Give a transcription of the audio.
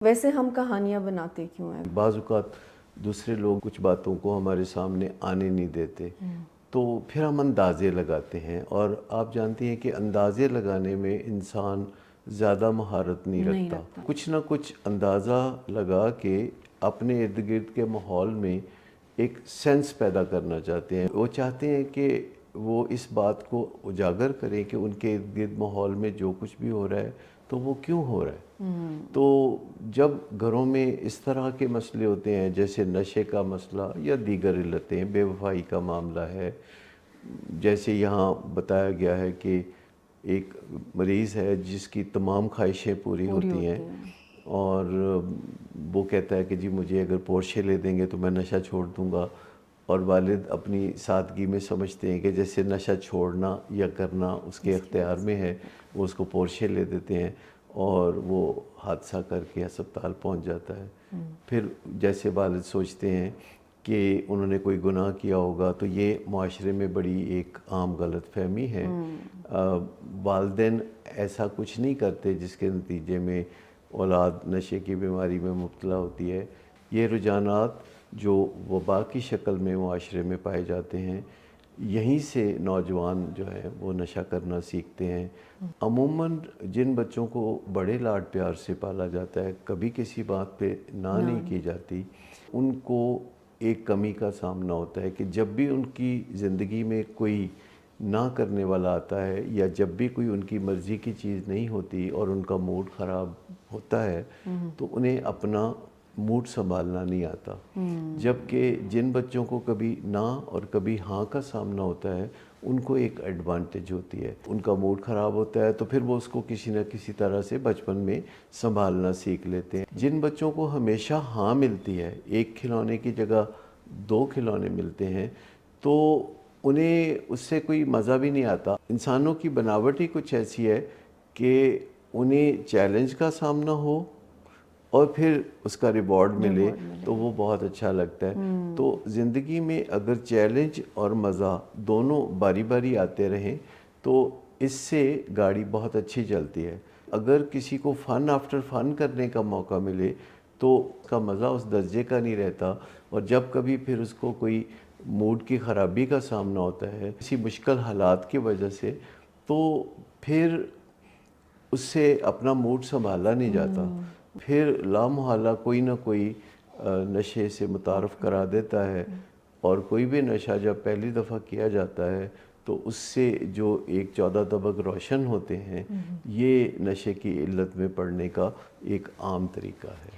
ویسے ہم کہانیاں بناتے کیوں ہیں؟ بعض اوقات دوسرے لوگ کچھ باتوں کو ہمارے سامنے آنے نہیں دیتے تو پھر ہم اندازے لگاتے ہیں، اور آپ جانتی ہیں کہ اندازے لگانے میں انسان زیادہ مہارت نہیں رکھتا۔ کچھ نہ کچھ اندازہ لگا کے اپنے ارد گرد کے ماحول میں ایک سینس پیدا کرنا چاہتے ہیں۔ وہ چاہتے ہیں کہ وہ اس بات کو اجاگر کریں کہ ان کے ارد گرد ماحول میں جو کچھ بھی ہو رہا ہے تو وہ کیوں ہو رہا ہے۔ تو جب گھروں میں اس طرح کے مسئلے ہوتے ہیں، جیسے نشے کا مسئلہ یا دیگر علتیں، بے وفائی کا معاملہ ہے، جیسے یہاں بتایا گیا ہے کہ ایک مریض ہے جس کی تمام خواہشیں پوری ہوتی ہیں اور وہ کہتا ہے کہ جی مجھے اگر پورشے لے دیں گے تو میں نشہ چھوڑ دوں گا، اور والد اپنی سادگی میں سمجھتے ہیں کہ جیسے نشہ چھوڑنا یا کرنا اس کے اختیار میں ہے، وہ اس کو پورشے لے دیتے ہیں اور وہ حادثہ کر کے ہسپتال پہنچ جاتا ہے۔ پھر جیسے والد سوچتے ہیں کہ انہوں نے کوئی گناہ کیا ہوگا، تو یہ معاشرے میں بڑی ایک عام غلط فہمی ہے۔ والدین ایسا کچھ نہیں کرتے جس کے نتیجے میں اولاد نشے کی بیماری میں مبتلا ہوتی ہے۔ یہ رجحانات جو وبا کی شکل میں معاشرے میں پائے جاتے ہیں، یہیں سے نوجوان جو ہیں وہ نشہ کرنا سیکھتے ہیں۔ عموماً جن بچوں کو بڑے لاڈ پیار سے پالا جاتا ہے، کبھی کسی بات پہ نہ نہیں کی جاتی، ان کو ایک کمی کا سامنا ہوتا ہے کہ جب بھی ان کی زندگی میں کوئی نہ کرنے والا آتا ہے یا جب بھی کوئی ان کی مرضی کی چیز نہیں ہوتی اور ان کا موڈ خراب ہوتا ہے تو انہیں اپنا موڈ سنبھالنا نہیں آتا۔ جبکہ جن بچوں کو کبھی نہ اور کبھی ہاں کا سامنا ہوتا ہے، ان کو ایک ایڈوانٹیج ہوتی ہے۔ ان کا موڈ خراب ہوتا ہے تو پھر وہ اس کو کسی نہ کسی طرح سے بچپن میں سنبھالنا سیکھ لیتے ہیں۔ جن بچوں کو ہمیشہ ہاں ملتی ہے، ایک کھلونے کی جگہ 2 کھلونے ملتے ہیں، تو انہیں اس سے کوئی مزہ بھی نہیں آتا۔ انسانوں کی بناوٹ ہی کچھ ایسی ہے کہ انہیں چیلنج کا سامنا ہو اور پھر اس کا ریوارڈ ملے تو وہ بہت اچھا لگتا ہے۔ تو زندگی میں اگر چیلنج اور مزہ دونوں باری باری آتے رہیں تو اس سے گاڑی بہت اچھی چلتی ہے۔ اگر کسی کو فن آفٹر فن کرنے کا موقع ملے تو اس کا مزہ اس درجے کا نہیں رہتا، اور جب کبھی پھر اس کو کوئی موڈ کی خرابی کا سامنا ہوتا ہے کسی مشکل حالات کی وجہ سے، تو پھر اس سے اپنا موڈ سنبھالا نہیں جاتا، پھر لامحالہ کوئی نہ کوئی نشے سے متعارف کرا دیتا ہے، اور کوئی بھی نشہ جب پہلی دفعہ کیا جاتا ہے تو اس سے جو ایک 14 طبق روشن ہوتے ہیں، یہ نشے کی علت میں پڑنے کا ایک عام طریقہ ہے۔